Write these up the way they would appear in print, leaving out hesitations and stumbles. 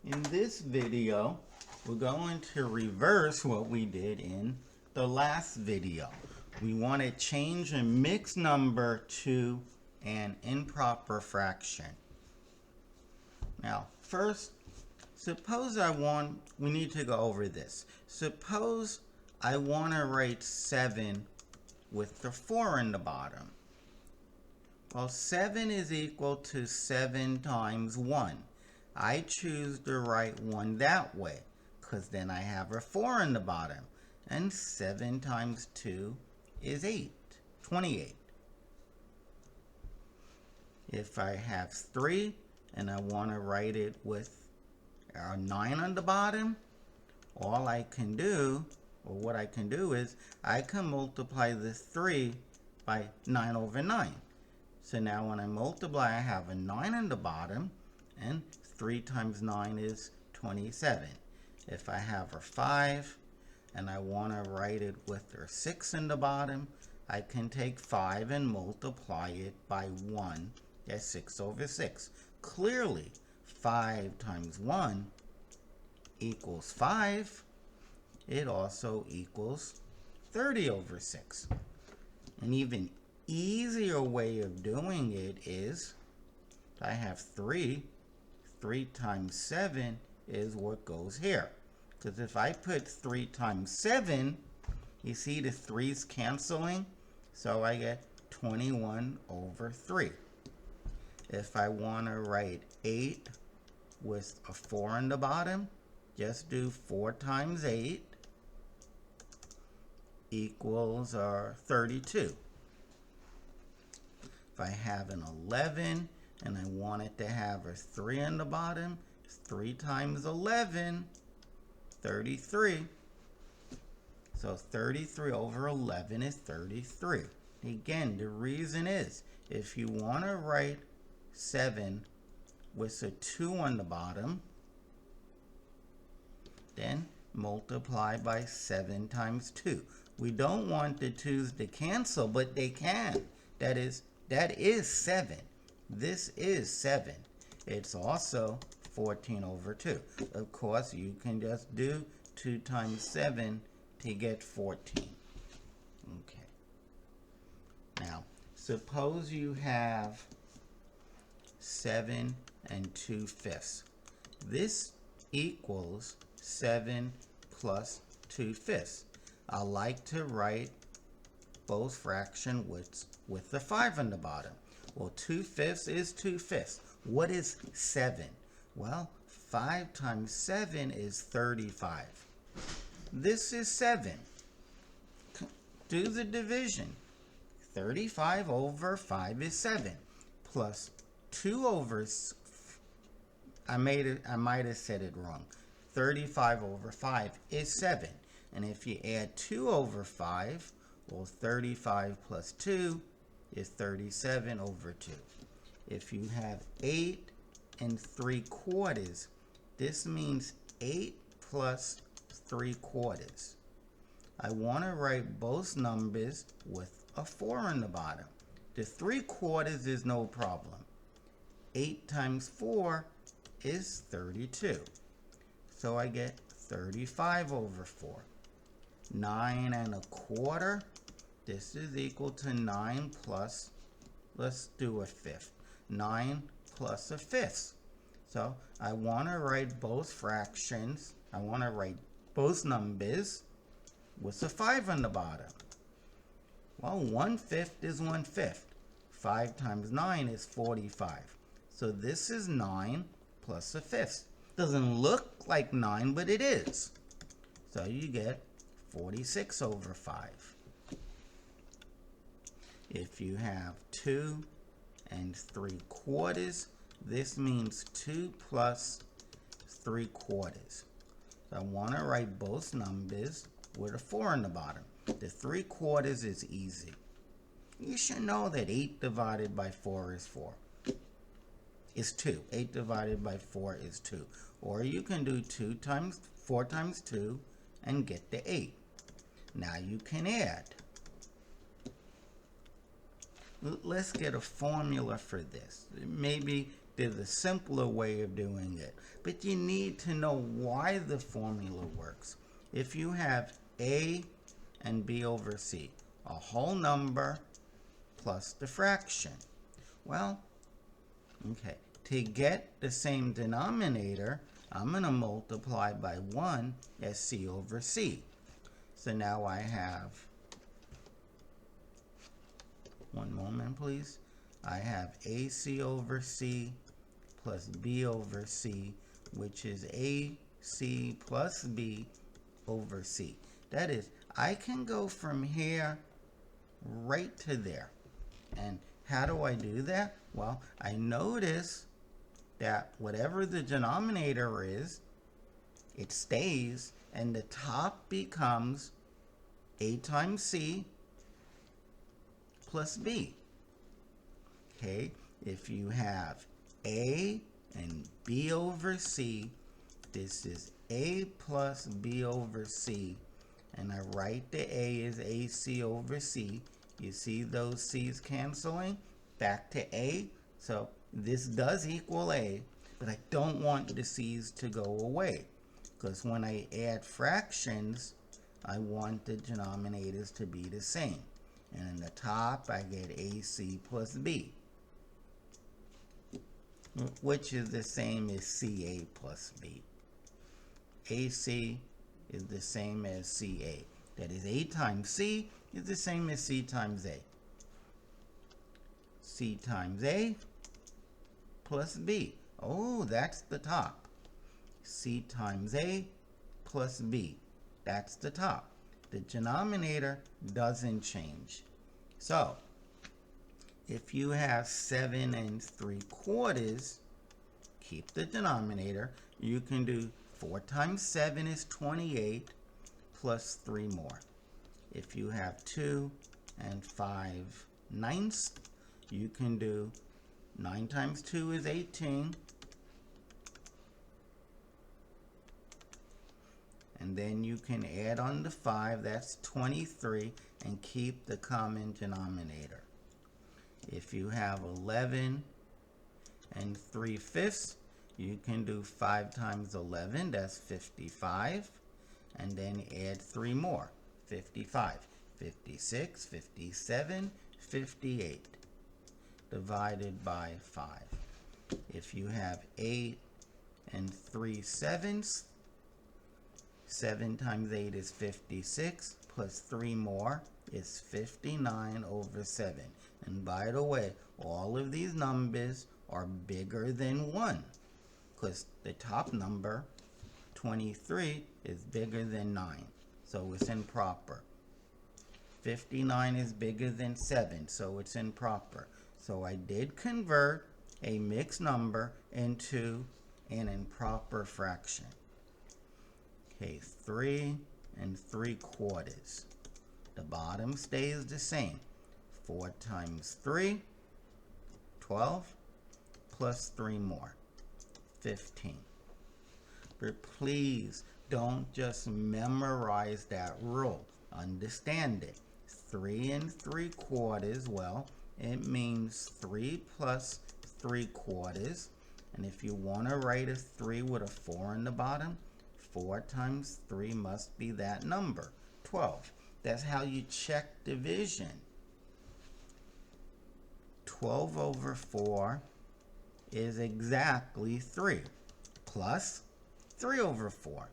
In this video, we're going to reverse what we did in the last video. We want to change a mixed number to an improper fraction. Now, first, we need to go over this. Suppose I want to write 7 with the 4 in the bottom. Well, 7 is equal to 7 times 1. I choose to write 1 that way, because then I have a 4 in the bottom. And 7 times 2 is 28. If I have 3 and I want to write it with a 9 on the bottom, all I can do, or what I can do is, I can multiply this 3 by 9 over 9. So now when I multiply, I have a 9 on the bottom, and 3 times 9 is 27. If I have a 5, and I want to write it with a 6 in the bottom, I can take 5 and multiply it by 1. That's 6 over 6. Clearly, 5 times 1 equals 5. It also equals 30 over 6. An even easier way of doing it is, I have 3. 3 times 7 is what goes here. Because if I put 3 times 7, you see the 3's canceling? So I get 21 over 3. If I want to write 8 with a 4 in the bottom, just do 4 times 8 equals 32. If I have an 11 and I want it to have a 3 in the bottom, 3 times 11, 33. So 33 over 11 is 33. Again, the reason is, if you want to write 7 with a 2 on the bottom, then multiply by 7 times 2. We don't want the 2's to cancel, but they can. That is 7. This is 7. It's also 14 over 2. Of course, you can just do 2 times 7 to get 14. Okay. Now, suppose you have 7 and 2/5. This equals 7 plus 2/5. I like to write both fraction with the 5 on the bottom. Well, 2/5 is 2/5. What is 7? Well, 5 times 7 is 35. This is 7. Do the division. 35 over 5 is 7. Plus 2 over, I might have said it wrong. 35 over 5 is 7. And if you add 2 over 5, well, 35 plus 2 is 37 over 2. If you have 8 and 3/4, this means 8 plus 3/4. I want to write both numbers with a 4 in the bottom. The 3/4 is no problem. 8 times 4 is 32. So I get 35 over 4. 9 1/4. This is equal to 9 plus, let's do a 5th. 9 plus a 5th. So I want to write both fractions. I want to write both numbers with a 5 on the bottom. Well, 1/5 is 1/5. 5 times 9 is 45. So this is 9 plus a 5th. Doesn't look like 9, but it is. So you get 46 over 5. If you have 2 and 3/4, this means 2 plus 3/4. So I want to write both numbers with a 4 in the bottom. The 3/4 is easy. You should know that 8 divided by 4 is 4. Is 2. 8 divided by 4 is 2. Or you can do 4 times 2 and get the 8. Now you can add. Let's get a formula for this. Maybe there's a simpler way of doing it. But you need to know why the formula works. If you have A and B over C, a whole number plus the fraction. Well, okay, to get the same denominator, I'm going to multiply by 1 as C over C. So now I have, one moment please, I have AC over C plus B over C, which is AC plus B over C. That is, I can go from here right to there. And how do I do that? Well, I notice that whatever the denominator is, it stays, and the top becomes A times C plus B. Okay, if you have A and B over C, this is A plus B over C, and I write the A as AC over C. You see those C's canceling? Back to A. So this does equal A, but I don't want the C's to go away, because when I add fractions, I want the denominators to be the same. And in the top, I get AC plus B, which is the same as CA plus B. AC is the same as CA. That is, A times C is the same as C times A. C times A plus B. Oh, that's the top. C times A plus B. That's the top. The denominator doesn't change. So, if you have 7 3/4, keep the denominator. You can do 4 times 7 is 28 plus 3 more. If you have 2 5/9, you can do 9 times 2 is 18. And then you can add on the 5, that's 23, and keep the common denominator. If you have 11 3/5, you can do 5 times 11, that's 55, and then add 3 more, 55, 56, 57, 58, divided by 5. If you have 8 3/7, 7 times 8 is 56, plus 3 more is 59 over 7. And by the way, all of these numbers are bigger than 1, because the top number, 23, is bigger than 9, so it's improper. 59 is bigger than 7, so it's improper. So I did convert a mixed number into an improper fraction. Okay, 3 3/4. The bottom stays the same. 4 times 3, 12, plus 3 more, 15. But please don't just memorize that rule. Understand it. 3 3/4, well, it means 3 plus 3/4. And if you want to write a 3 with a 4 in the bottom, 4 times 3 must be that number, 12. That's how you check division. 12 over 4 is exactly 3, plus 3 over 4.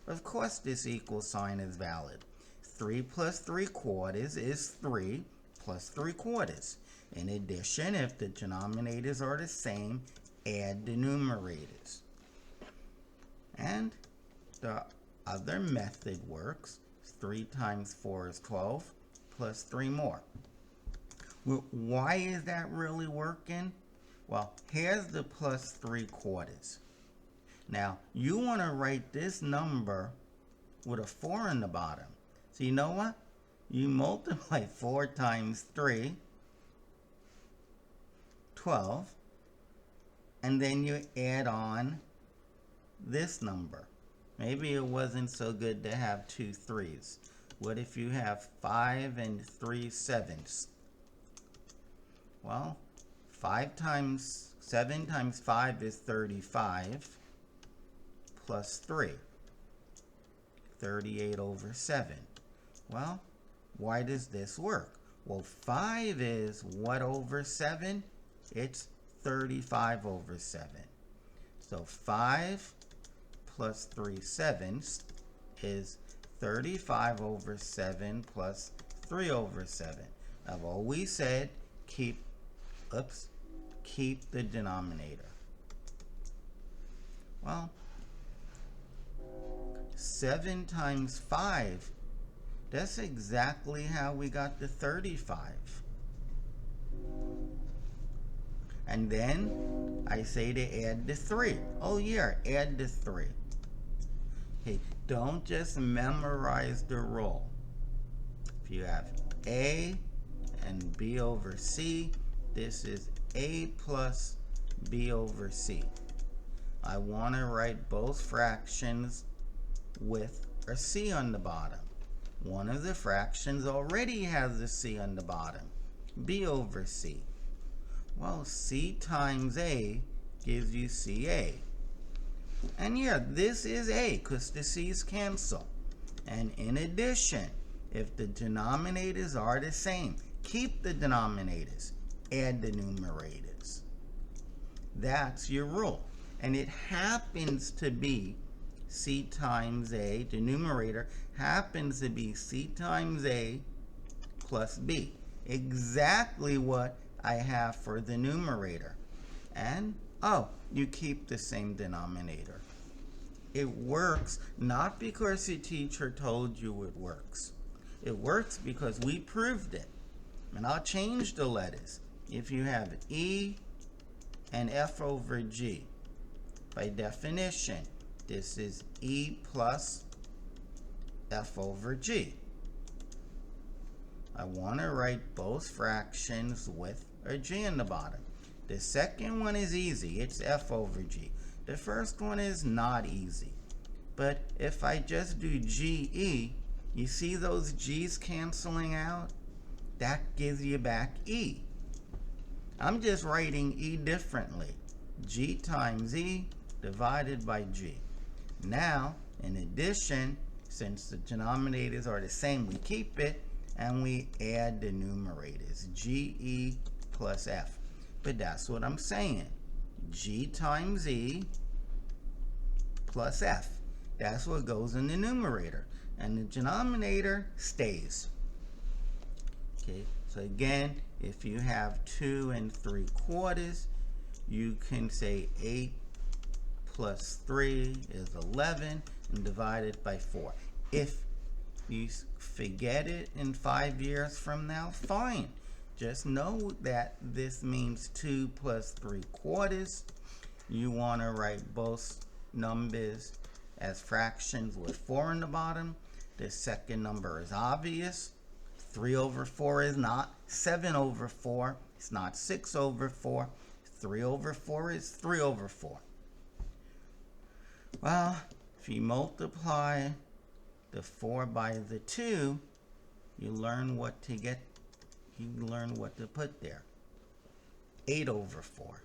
Of course this equal sign is valid. 3 plus 3/4 is 3 plus 3/4. In addition, if the denominators are the same, add the numerators. And the other method works. 3 times 4 is 12, plus 3 more. Well, why is that really working? Well, here's the plus 3/4. Now, you want to write this number with a 4 in the bottom. So you know what? You multiply 4 times 3, 12, and then you add on this number. Maybe it wasn't so good to have 2 3s. What if you have 5 3/7? Well, 7 times 5 is 35 plus 3. 38 over 7. Well, why does this work? Well, 5 is what over 7? It's 35 over 7. So 5 plus 3/7 is 35 over 7 plus 3 over 7. I've always said keep the denominator. Well, 7 times 5, that's exactly how we got the 35. And then I say to add the 3. Oh yeah, add the 3. Hey, don't just memorize the rule. If you have A and B over C, this is A plus B over C. I want to write both fractions with a C on the bottom. One of the fractions already has a C on the bottom, B over C. Well, C times A gives you CA. And yeah, this is A because the C's cancel. And in addition, if the denominators are the same, keep the denominators, add the numerators. That's your rule. And it happens to be C times A, the numerator happens to be C times A plus B. Exactly what I have for the numerator. And, oh, you keep the same denominator. It works not because your teacher told you it works. It works because we proved it. And I'll change the letters. If you have E and F over G, by definition, this is E plus F over G. I want to write both fractions with a G in the bottom. The second one is easy. It's F over G. The first one is not easy. But if I just do GE, you see those G's canceling out? That gives you back E. I'm just writing E differently. G times E divided by G. Now, in addition, since the denominators are the same, we keep it and we add the numerators, GE plus F. But that's what I'm saying. G times E plus F. That's what goes in the numerator. And the denominator stays. Okay, so again, if you have 2 3/4, you can say 8 plus 3 is 11 and divide it by 4. If you forget it in 5 years from now, fine. Just know that this means 2 plus 3/4. You want to write both numbers as fractions with 4 in the bottom. The second number is obvious. 3 over 4 is not 7 over 4. It's not 6 over 4. 3 over 4 is 3 over 4. Well, if you multiply the 4 by the 2, you learn what to get. You learn what to put there. 8 over 4.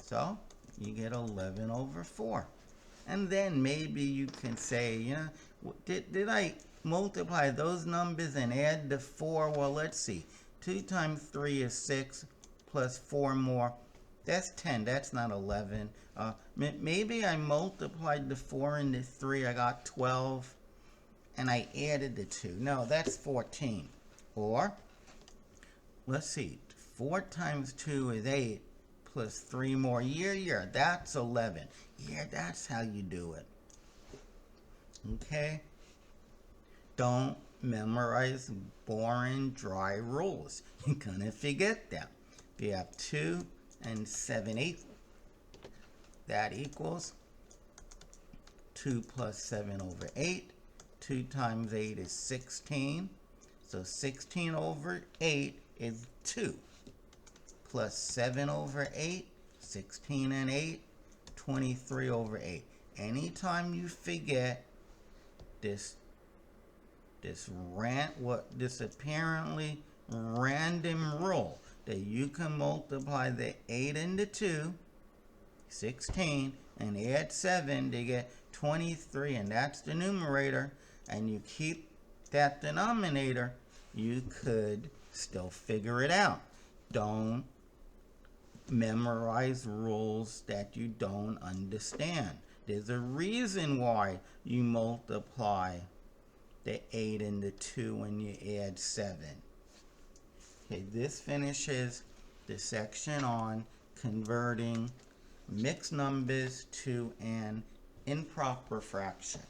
So you get 11 over 4. And then maybe you can say, you know, did I multiply those numbers and add the 4? Well, let's see. 2 times 3 is 6 plus 4 more. That's 10. That's not 11. Maybe I multiplied the 4 and the 3. I got 12. And I added the 2. No, that's 14. Or, let's see. 4 times 2 is 8. Plus 3 more. Yeah, that's 11. Yeah, that's how you do it. Okay? Don't memorize boring, dry rules. You're gonna forget them. If you have 2 7/8, that equals 2 plus 7 over 8. 2 times 8 is 16. So 16 over 8 is 2. Plus 7 over 8, 16 and 8, 23 over 8. Anytime you forget this apparently random rule that you can multiply the 8 into 2, 16, and add 7 to get 23, and that's the numerator, and you keep that denominator, you could still figure it out. Don't memorize rules that you don't understand. There's a reason why you multiply the 8 and the 2 and you add 7. Okay, this finishes the section on converting mixed numbers to an improper fraction.